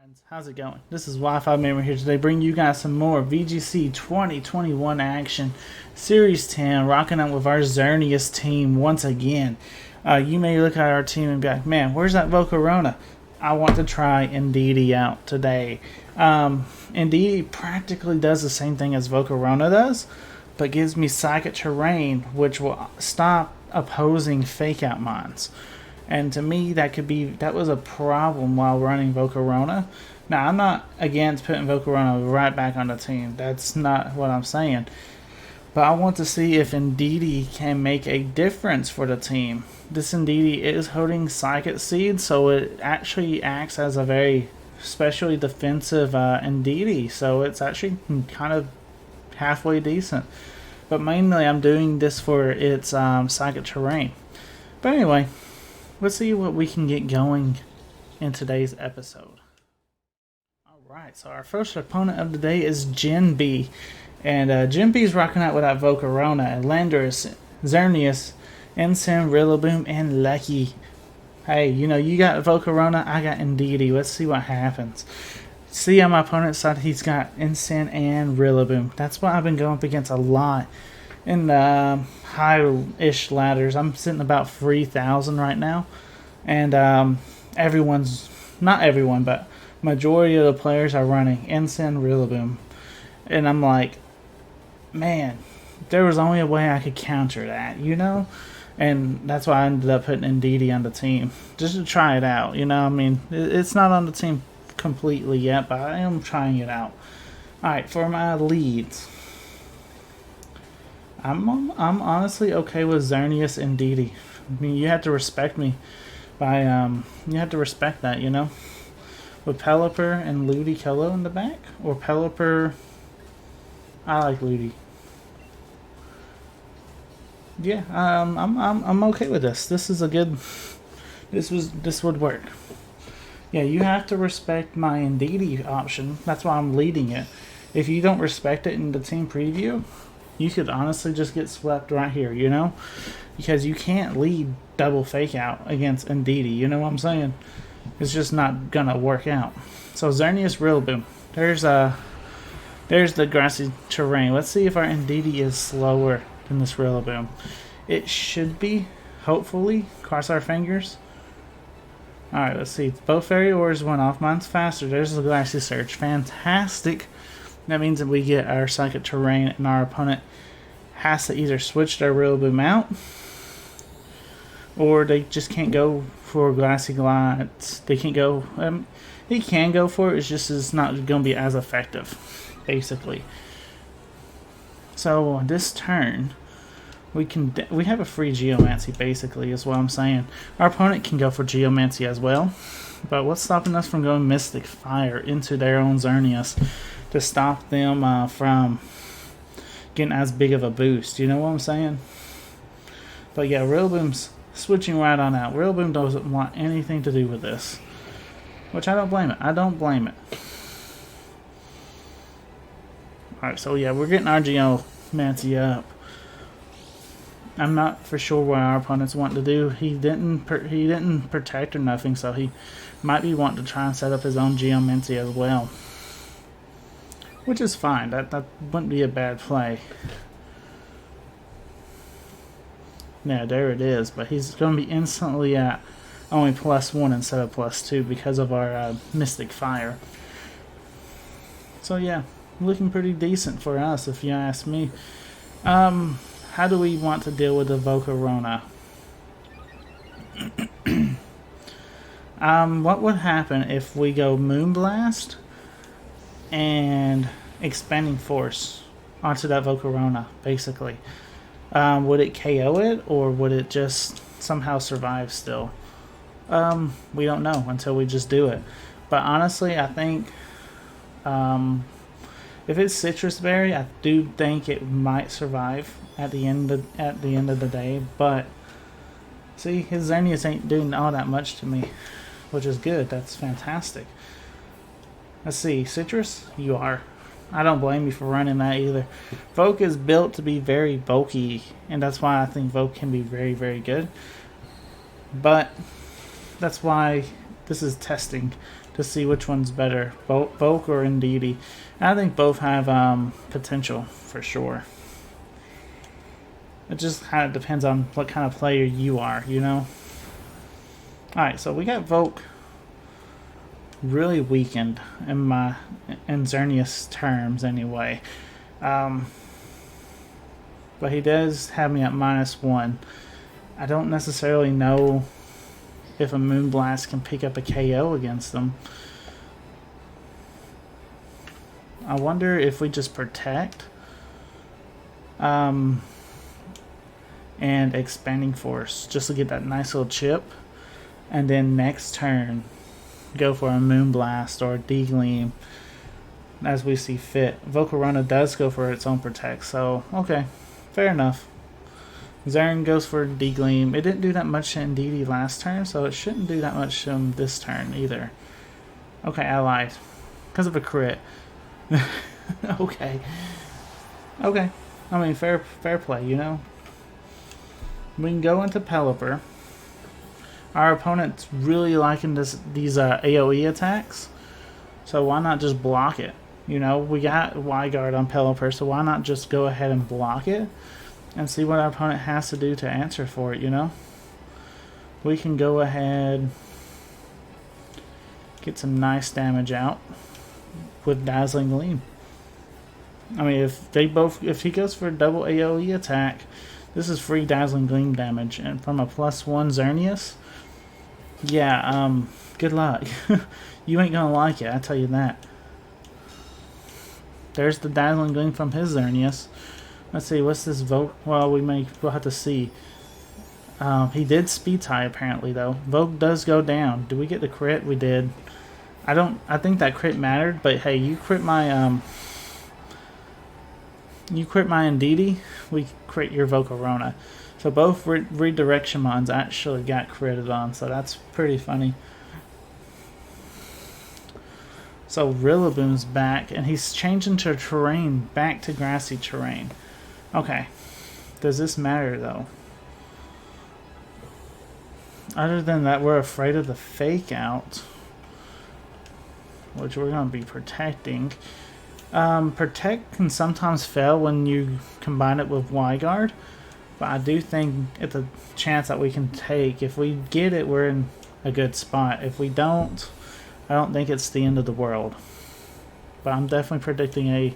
Friends, how's it going? This is Wi-Fi Memory here today, bringing you guys some more VGC 2021 action, Series 10, rocking out with our Xerneas team once again. You may look at our team and be like, man, where's that Volcarona? I want to try Indeedee out today. Indeedee practically does the same thing as Volcarona does, but gives me Psychic Terrain, which will stop opposing Fake Out Mines. And to me, that was a problem while running Volcarona. Now, I'm not against putting Volcarona right back on the team. That's not what I'm saying. But I want to see if Indeedee can make a difference for the team. This Indeedee is holding Psychic Seed, so it actually acts as a very specially defensive Indeedee. So it's actually kind of halfway decent. But mainly, I'm doing this for its Psychic Terrain. But anyway, let's see what we can get going in today's episode. Alright, so our first opponent of the day is Gen B. And Gen B is rocking out with that Volcarona, Landorus, Xerneas, Ensign, Rillaboom, and Lucky. Hey, you got Volcarona, I got Indeedee. Let's see what happens. See on my opponent's side, he's got Ensign and Rillaboom. That's what I've been going up against a lot in high-ish ladders. I'm sitting about 3,000 right now, and not everyone, but majority of the players are running Ensign, Rillaboom, and I'm like, man, there was only a way I could counter that, and that's why I ended up putting Indeedee on the team, just to try it out, I mean, it's not on the team completely yet, but I am trying it out. Alright, for my leads, I'm honestly okay with Xerneas and Indeedee. I mean, you have to respect me by you have to respect that, with Pelipper and Ludicolo in the back, or Pelipper. I like Ludi. Yeah, I'm okay with this. This is a good. This would work. Yeah, you have to respect my Indeedee option. That's why I'm leading it. If you don't respect it in the team preview, you could honestly just get swept right here, because you can't lead double fake out against Indeedee. You know what I'm saying? It's just not gonna work out. So Xerneas, Rillaboom. There's the grassy terrain. Let's see if our Indeedee is slower than this Rillaboom. It should be, hopefully. Cross our fingers. Alright, let's see. Both fairy ores went off. Mine's faster. There's the glassy surge. Fantastic. That means that we get our Psychic Terrain, and our opponent has to either switch their Rillaboom out, or they just can't go for Glassy Glides. They can't go. He can go for it. It's just not going to be as effective, basically. So this turn, we have a free Geomancy. Basically, is what I'm saying. Our opponent can go for Geomancy as well, but what's stopping us from going Mystic Fire into their own Xerneas to stop them from getting as big of a boost? You know what I'm saying? But yeah, Rillaboom's switching right on out. Rillaboom doesn't want anything to do with this, which I don't blame it. I don't blame it. Alright, so yeah, we're getting our Geomancy up. I'm not for sure what our opponent's wanting to do. He didn't protect or nothing, so he might be wanting to try and set up his own Geomancy as well, which is fine. That wouldn't be a bad play. Yeah, there it is. But he's going to be instantly at only +1 instead of +2 because of our Mystic Fire. So yeah, looking pretty decent for us, if you ask me. How do we want to deal with the Volcarona? What would happen if we go Moonblast and Expanding Force onto that Volcarona, basically? Would it KO it, or would it just somehow survive still? We don't know until we just do it. But honestly, I think if it's Citrus Berry, I do think it might survive at the end of the day. But see, his Xerneas ain't doing all that much to me, which is good. That's fantastic. Let's see, Citrus, you are. I don't blame you for running that either. Vogue is built to be very bulky, and that's why I think Vogue can be very, very good. But that's why this is testing to see which one's better, Volk or Indeedee. I think both have potential for sure. It just kind of depends on what kind of player you are, you know? Alright, so we got Volk really weakened in Xerneas terms anyway. But he does have me at -1. I don't necessarily know if a Moonblast can pick up a KO against them. I wonder if we just protect and Expanding Force just to get that nice little chip, and then next turn go for a Moonblast or a D-Gleam as we see fit. Volcarona does go for its own protect, so okay, fair enough. Xern goes for D-Gleam. It didn't do that much to Indeedee last turn, so it shouldn't do that much to him this turn either. Okay, I lied. Because of a crit. Okay. Okay. I mean, fair play, you know? We can go into Pelipper. Our opponent's really liking these AoE attacks, so why not just block it? You know, we got Y-Guard on Pelipper, so why not just go ahead and block it and see what our opponent has to do to answer for it, you know? We can go ahead, get some nice damage out with Dazzling Gleam. I mean, if he goes for a double AoE attack, this is free Dazzling Gleam damage, and from a +1 Xerneas, yeah, good luck. You ain't gonna like it, I tell you that. There's the Dazzling Gleam from his Xerneas. Let's see, what's this Vote? Well, we'll have to see. He did speed tie apparently though. Vogue does go down. Do we get the crit? We did. I think that crit mattered, but hey, you crit my Indeedee, we crit your Volcarona. So both redirection mons actually got critted on, so that's pretty funny. So Rillaboom's back, and he's changing to terrain, back to grassy terrain. Okay, does this matter though? Other than that, we're afraid of the fake out, which we're going to be protecting. Protect can sometimes fail when you combine it with Y-Guard, but I do think it's a chance that we can take. If we get it, we're in a good spot. If we don't, I don't think it's the end of the world. But I'm definitely predicting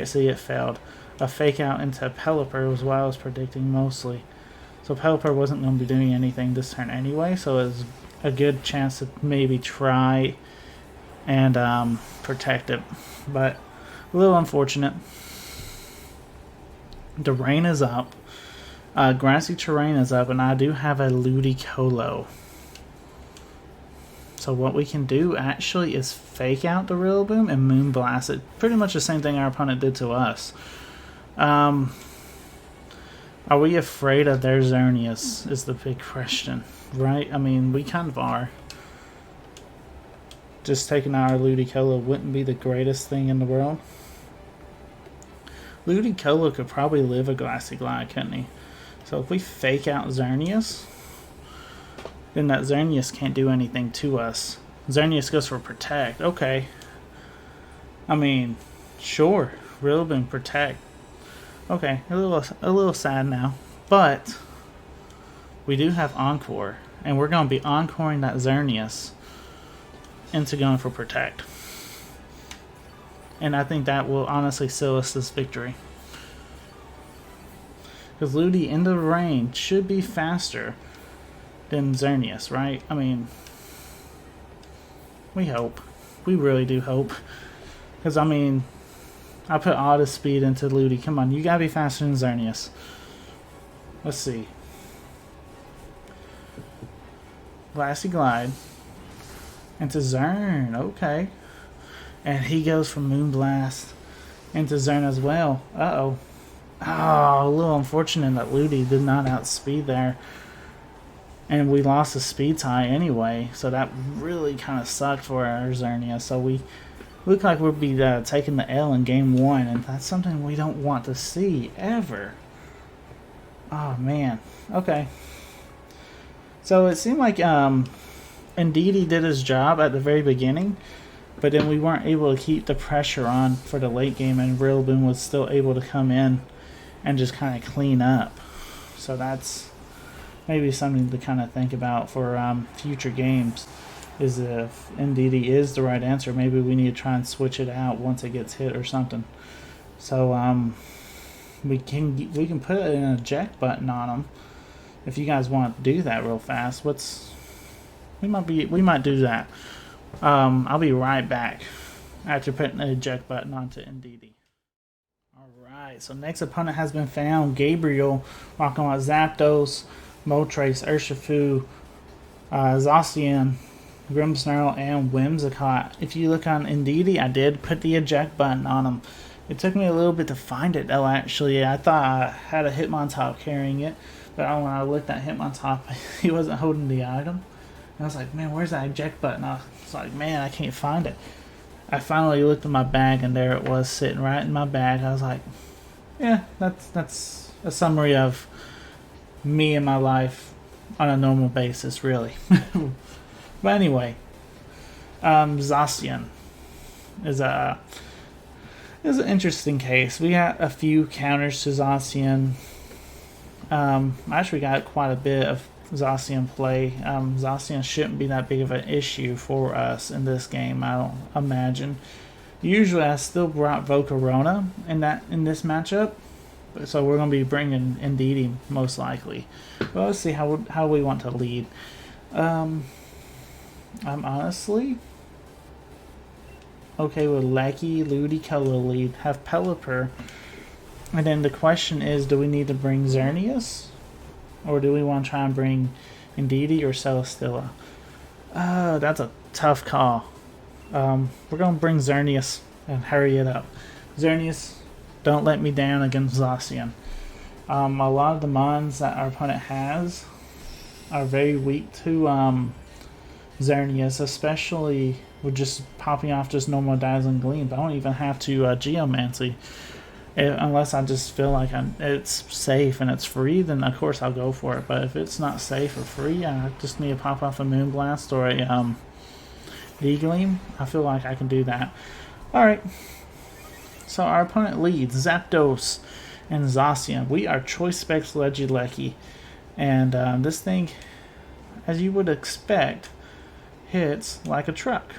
see it failed. A fake out into Pelipper was what I was predicting mostly. So Pelipper wasn't going to be doing anything this turn anyway, so it was a good chance to maybe try and protect it. But a little unfortunate. The rain is up. Grassy terrain is up, and I do have a Ludicolo. So what we can do actually is fake out the Rillaboom and Moonblast it. Pretty much the same thing our opponent did to us. Are we afraid of their Xerneas is the big question, right? I mean, we kind of are. Just taking out our Ludicolo wouldn't be the greatest thing in the world. Ludicolo could probably live a Glassy Glide, couldn't he? So if we fake out Xerneas, then that Xerneas can't do anything to us. Xerneas goes for protect. Okay. I mean, sure. Rillaboom protect. Okay, a little sad now. But we do have Encore, and we're going to be encoring that Xerneas into going for protect. And I think that will honestly seal us this victory. Because Ludi in the rain should be faster than Xerneas, right? I mean, we hope. We really do hope. Because, I mean, I put all the speed into Ludi. Come on, you gotta be faster than Xerneas. Let's see. Glassy Glide. Into Xern, okay. And he goes from Moonblast into Xern as well. Uh-oh. Oh, a little unfortunate that Ludi did not outspeed there. And we lost the speed tie anyway, so that really kind of sucked for our Xerneas. So we look like we'll be taking the L in game 1, and that's something we don't want to see ever. Oh man. Okay. So it seemed like Indeedee did his job at the very beginning, but then we weren't able to keep the pressure on for the late game, and Rillaboom was still able to come in and just kind of clean up. So that's maybe something to kind of think about for future games, is if Indeedee is the right answer, maybe we need to try and switch it out once it gets hit or something. So we can put an eject button on him if you guys want to do that real fast. We might do that. I'll be right back after putting the eject button onto Indeedee. Alright, so next opponent has been found. Gabriel, rocking with Zapdos, Moltres, Urshifu, Zacian, Grimmsnarl, and Whimsicott. If you look on Indeedee, I did put the eject button on him. It took me a little bit to find it though, actually. I thought I had a Hitmontop carrying it, but when I looked at Hitmontop, he wasn't holding the item. And I was like, man, where's that eject button? I was like, man, I can't find it. I finally looked in my bag, and there it was, sitting right in my bag. I was like, yeah, that's a summary of me and my life on a normal basis, really. But anyway, Zacian is an interesting case. We got a few counters to Zacian. Actually got quite a bit of Zacian play. Zacian shouldn't be that big of an issue for us in this game, I don't imagine. Usually I still brought Volcarona in this matchup, so we're going to be bringing Indeedee most likely. But let's see how we want to lead. I'm honestly okay with Lecky, Ludicolo lead, have Pelipper, and then the question is, do we need to bring Xerneas? Or do we want to try and bring Indeedee or Celesteela? That's a tough call. We're going to bring Xerneas and hurry it up. Xerneas, don't let me down against Zacian. A lot of the mons that our opponent has are very weak to Xerneas, especially with just popping off just normal Dazzling Gleam. I don't even have to Geomancy. Unless I just feel like it's safe and it's free, then of course I'll go for it. But if it's not safe or free, I just need to pop off a Moonblast or a D-Gleam. I feel like I can do that. Alright, so our opponent leads Zapdos and Zacian. We are Choice Specs Lecky, and this thing, as you would expect, hits like a truck.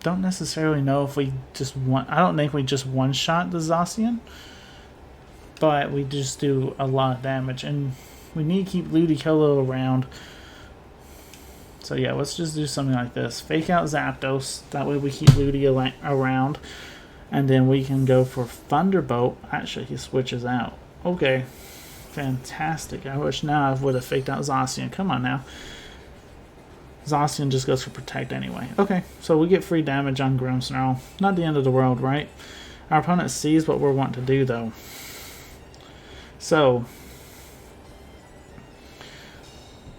Don't necessarily know if we I don't think we just one-shot the Zacian, but we just do a lot of damage, and we need to keep Ludicolo around. So yeah, let's just do something like this. Fake out Zapdos, that way we keep Ludi around, and then we can go for Thunderbolt. Actually, he switches out. Okay, fantastic. I wish now I would have faked out Zacian. Come on now. Zacian just goes for Protect anyway. Okay, so we get free damage on Grimmsnarl. Not the end of the world, right? Our opponent sees what we're wanting to do, though. So,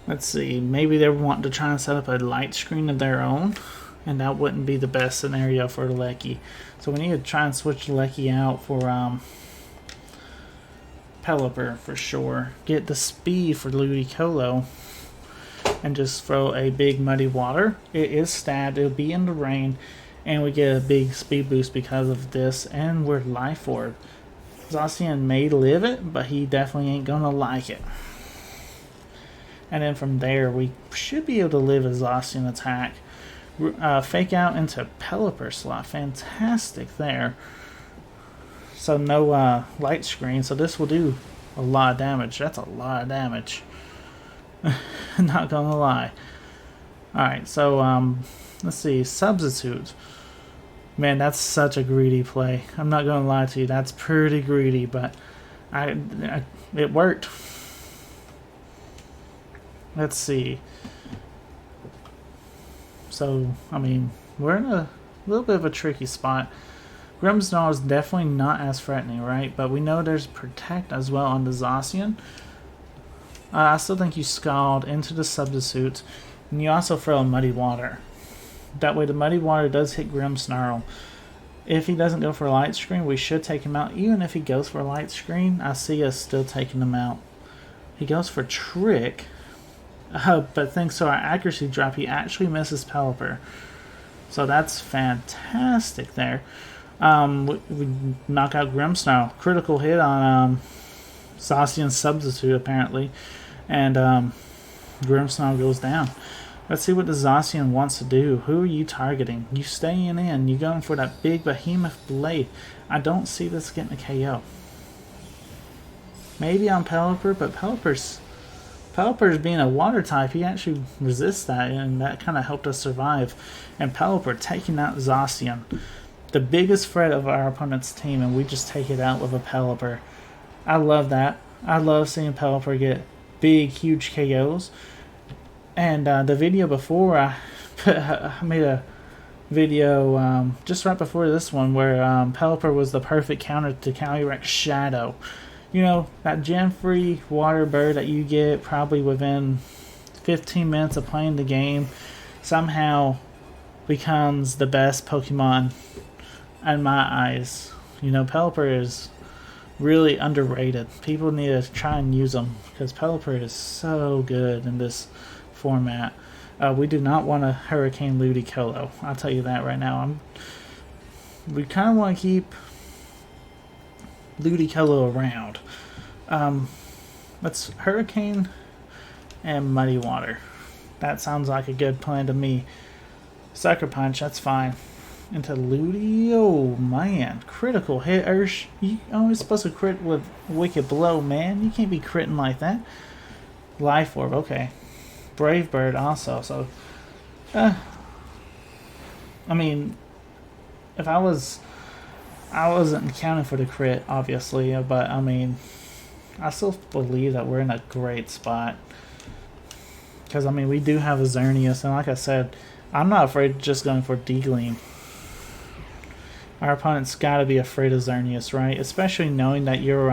let's see. Maybe they're wanting to try and set up a light screen of their own, and that wouldn't be the best scenario for Lecky. So we need to try and switch Lecky out for Pelipper for sure. Get the speed for Ludicolo, and just throw a big Muddy Water. It is stabbed, it'll be in the rain, and we get a big speed boost because of this, and we're Life Orb. Zacian may live it, but he definitely ain't gonna like it. And then from there, we should be able to live a Zacian attack. Fake out into Pelipper slot. Fantastic there. So no light screen, so this will do a lot of damage. That's a lot of damage. Not gonna lie. Alright, so let's see. Substitute. Man, that's such a greedy play. I'm not gonna lie to you, that's pretty greedy, but it worked. Let's see. So, I mean, we're in a little bit of a tricky spot. Grimmsnarl is definitely not as threatening, right? But we know there's Protect as well on the Zacian. I still think you Scald into the Substitute, and you also throw a Muddy Water. That way the Muddy Water does hit Grimmsnarl. If he doesn't go for a Light Screen, we should take him out. Even if he goes for a Light Screen, I see us still taking him out. He goes for Trick. But thanks to our accuracy drop, he actually misses Pelipper. So that's fantastic there. We knock out Grimmsnarl. Critical hit on Zacian's substitute, apparently. And Grimmsnarl goes down. Let's see what the Zacian wants to do. Who are you targeting? You staying in. You going for that big behemoth blade. I don't see this getting a KO. Maybe on Pelipper, but Pelipper's being a water type, he actually resists that, and that kind of helped us survive. And Pelipper taking out Zacian. The biggest threat of our opponent's team, and we just take it out with a Pelipper. I love that. I love seeing Pelipper get big, huge KOs. And the video before, I made a video just right before this one where Pelipper was the perfect counter to Calyrex Shadow. You know, that gen-free water bird that you get probably within 15 minutes of playing the game somehow becomes the best Pokemon in my eyes. You know, Pelipper is really underrated. People need to try and use them because Pelipper is so good in this format. We do not want a Hurricane Ludicolo. I'll tell you that right now. We kind of want to keep Ludicolo around. Let's Hurricane and Muddy Water. That sounds like a good plan to me. Sucker Punch, that's fine. Into Ludi. Oh man, critical hit. Ursh, you always supposed to crit with Wicked Blow, man. You can't be critting like that. Life Orb, okay. Brave Bird also. So, I mean, if I wasn't counting for the crit, obviously, but I mean, I still believe that we're in a great spot. Because, I mean, we do have a Xerneas, and like I said, I'm not afraid of just going for D-Gleam. Our opponent's got to be afraid of Xerneas, right? Especially knowing that you're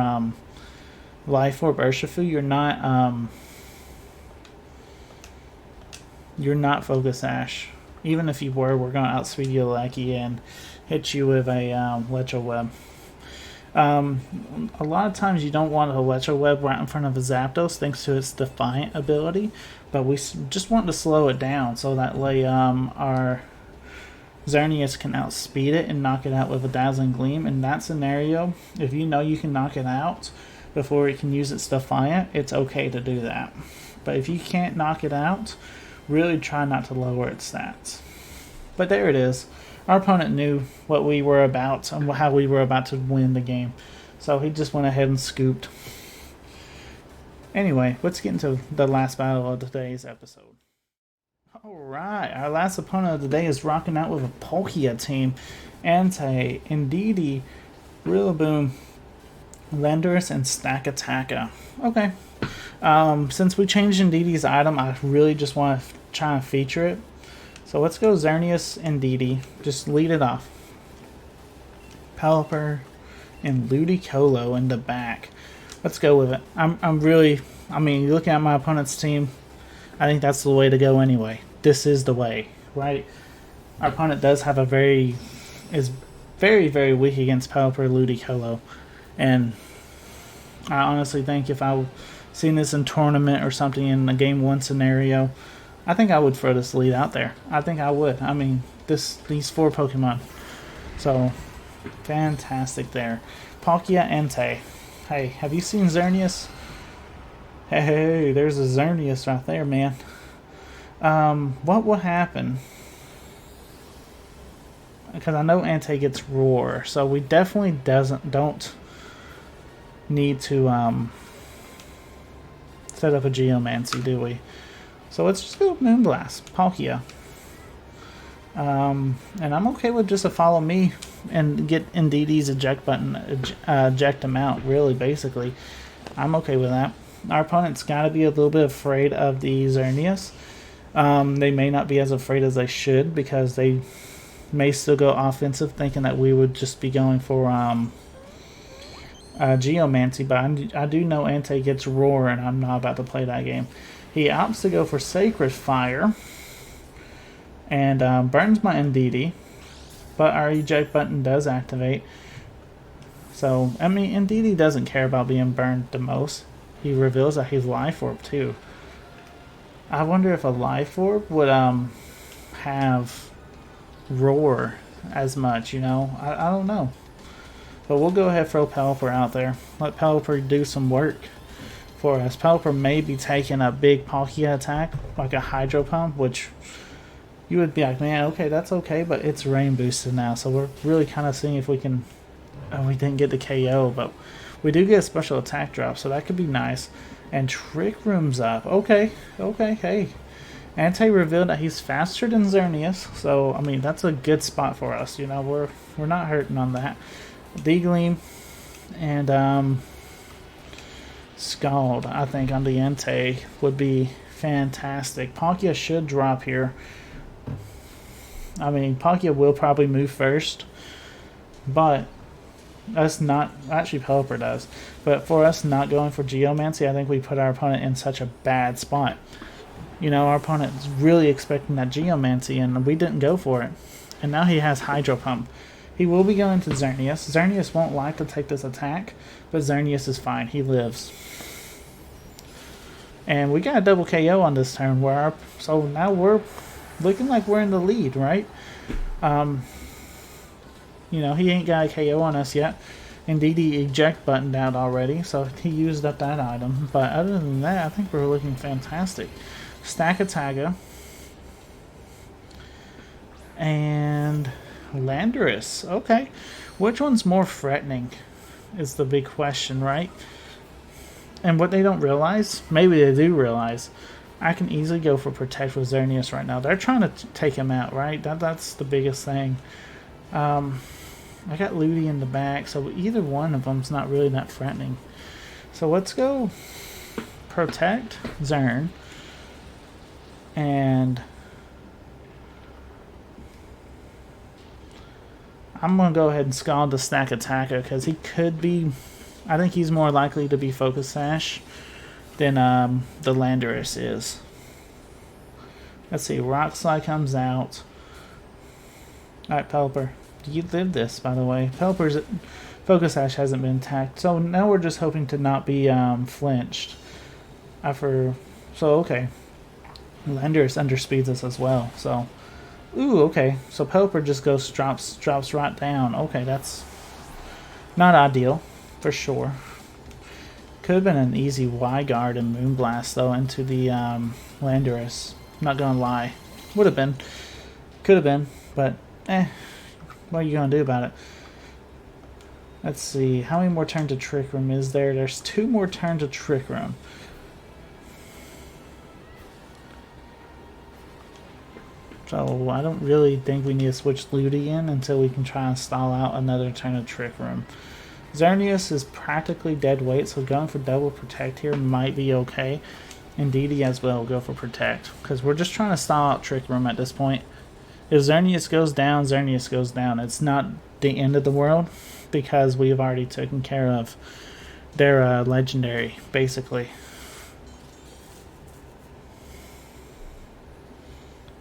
Life Orb Urshifu, you're not Focus Sash. Even if you were, we're going to outspeed you Lucky and hit you with a Electro Web. A lot of times you don't want a Electro Web right in front of a Zapdos thanks to its Defiant ability, but we just want to slow it down so that our Xerneas can outspeed it and knock it out with a Dazzling Gleam. In that scenario, if you know you can knock it out before it can use its Defiant, it's okay to do that. But if you can't knock it out, really try not to lower its stats. But there it is. Our opponent knew what we were about and how we were about to win the game. So he just went ahead and scooped. Anyway, let's get into the last battle of today's episode. Alright, our last opponent of the day is rocking out with a Palkia team. Entei, Indeedee, Rillaboom, Landorus, and Stakataka. Okay. Since we changed Indeedee's item, I really just want to try and feature it. So let's go Xerneas and Indeedee. Just lead it off. Pelipper and Ludicolo in the back. Let's go with it. I mean, looking at my opponent's team, I think that's the way to go anyway. This is the way, right? Our opponent does have is very, very weak against Pelipper, Ludicolo. And I honestly think if I seen this in tournament or something in a game 1 scenario, I think I would throw this lead out there. I think I would. I mean, these 4 Pokemon. So, fantastic there. Palkia, Entei. Hey, have you seen Xerneas? Hey, there's a Xerneas right there, man. What will happen? Because I know Entei gets Roar, so we definitely don't need to set up a Geomancy, do we? So let's just go Moonblast, Palkia. And I'm okay with just a follow me and get Indeedee's eject button, eject him out, really, basically. I'm okay with that. Our opponent's got to be a little bit afraid of the Xerneas. They may not be as afraid as they should because they may still go offensive thinking that we would just be going for Geomancy, but I do know Entei gets Roar and I'm not about to play that game. He opts to go for Sacred Fire and burns my Indeedee, but our eject button does activate. So, I mean, Indeedee doesn't care about being burned the most. He reveals that he's Life Orb too. I wonder if a life orb would have roar as much, you know? I don't know. But we'll go ahead and throw Pelipper out there. Let Pelipper do some work for us. Pelipper may be taking a big Palkia attack, like a Hydro Pump, which you would be like, man, okay, that's okay, but it's rain boosted now, so we're really kind of seeing if we can... Oh, we didn't get the KO, but we do get a special attack drop, so that could be nice. And Trick Room's up. Okay, hey. Ante revealed that he's faster than Xerneas, so, I mean, that's a good spot for us. You know, we're not hurting on that. D-Gleam and Scald, I think, on the Ante would be fantastic. Palkia should drop here. I mean, Palkia will probably move first, but us not... Actually, Pelipper does. But for us not going for Geomancy, I think we put our opponent in such a bad spot. You know, our opponent's really expecting that Geomancy, and we didn't go for it. And now he has Hydro Pump. He will be going to Xerneas. Xerneas won't like to take this attack, but Xerneas is fine. He lives. And we got a double KO on this turn, so now we're looking like we're in the lead, right? You know, he ain't got a KO on us yet. Indeedee eject buttoned out already, so he used up that item. But other than that, I think we're looking fantastic. Stack Attaga. And Landorus. Okay. Which one's more threatening is the big question, right? And what they don't realize, maybe they do realize, I can easily go for Protect with Xerneas right now. They're trying to take him out, right? That's the biggest thing. I got Ludi in the back, so either one of them's not really that threatening. So let's go Protect Xern. And I'm going to go ahead and Scald the Stack Attacker because he could be... I think he's more likely to be Focus Sash than the Landorus is. Let's see, Rock Slide comes out. Alright, Pelipper. You lived this, by the way. Pelipper's Focus Sash hasn't been attacked. So now we're just hoping to not be flinched. So, okay. Landorus underspeeds us as well. So, ooh, okay. So Pelipper just drops right down. Okay, that's not ideal, for sure. Could have been an easy Y-Guard and Moonblast, though, into the Landorus. Not gonna lie. Would have been. Could have been, but, what are you gonna do about it? Let's see. How many more turns of Trick Room is there? There's 2 more turns of Trick Room. So I don't really think we need to switch Ludi in until we can try and stall out another turn of Trick Room. Xerneas is practically dead weight, so going for double Protect here might be okay. Indeedee as well go for Protect, because we're just trying to stall out Trick Room at this point. If Xerneas goes down, Xerneas goes down. It's not the end of the world, because we've already taken care of their legendary, basically.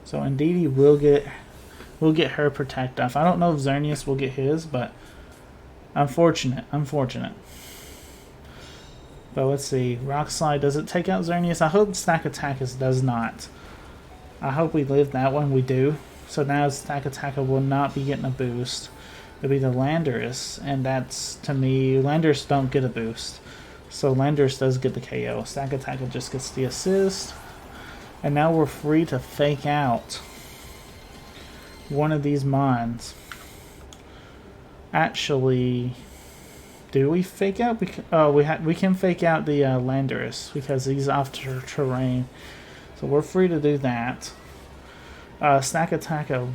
So Indeedee will get her Protect off. I don't know if Xerneas will get his, but unfortunate. But let's see. Rock Slide, does it take out Xerneas? I hope Stack Attack does not. I hope we live that one. We do. So now Stack Attacker will not be getting a boost. It'll be the Landorus, and that's, to me, Landorus don't get a boost. So Landorus does get the KO. Stack Attacker just gets the assist. And now we're free to fake out one of these mons. Actually, do we fake out? We can fake out the Landorus because he's off terrain. So we're free to do that. Stack Attacker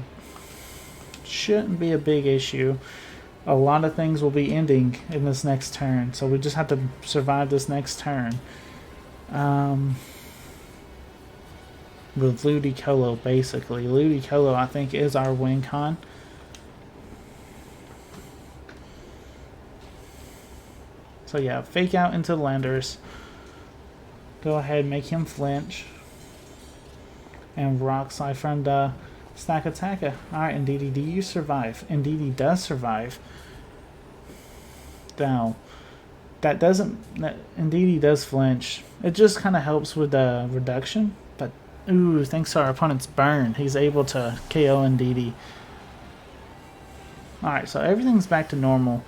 shouldn't be a big issue. A lot of things will be ending in this next turn, so we just have to survive this next turn. With Ludicolo, basically. Ludicolo, I think, is our win con. So yeah, fake out into the Landorus. Go ahead, make him flinch. And Rock Slide from the Stack Attacker. Alright, Indeedee, do you survive? Indeedee does survive. Now, Indeedee does flinch. It just kind of helps with the reduction, but Ooh, thanks to our opponent's burn, he's able to KO Indeedee. Alright, so everything's back to normal.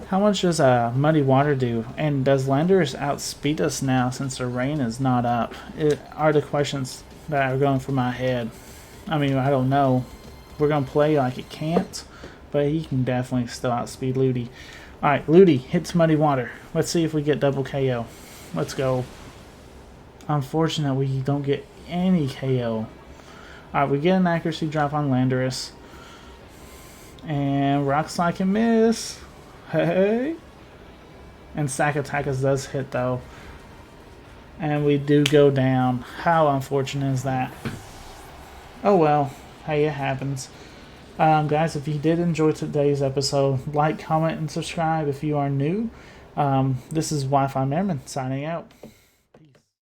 How much does Muddy Water do? And does Landorus outspeed us now since the rain is not up? It are the questions that are going through my head. I mean, I don't know. We're going to play like it can't, but he can definitely still outspeed Ludi. Alright, Ludi hits Muddy Water. Let's see if we get double KO. Let's go. Unfortunate we don't get any KO. Alright, we get an accuracy drop on Landorus. And Rock Slide can miss. Hey. And Sack Attack does hit though. And we do go down. How unfortunate is that? Oh well. Hey, it happens. Guys, if you did enjoy today's episode, like, comment, and subscribe if you are new. This is Wi-Fi Merman signing out.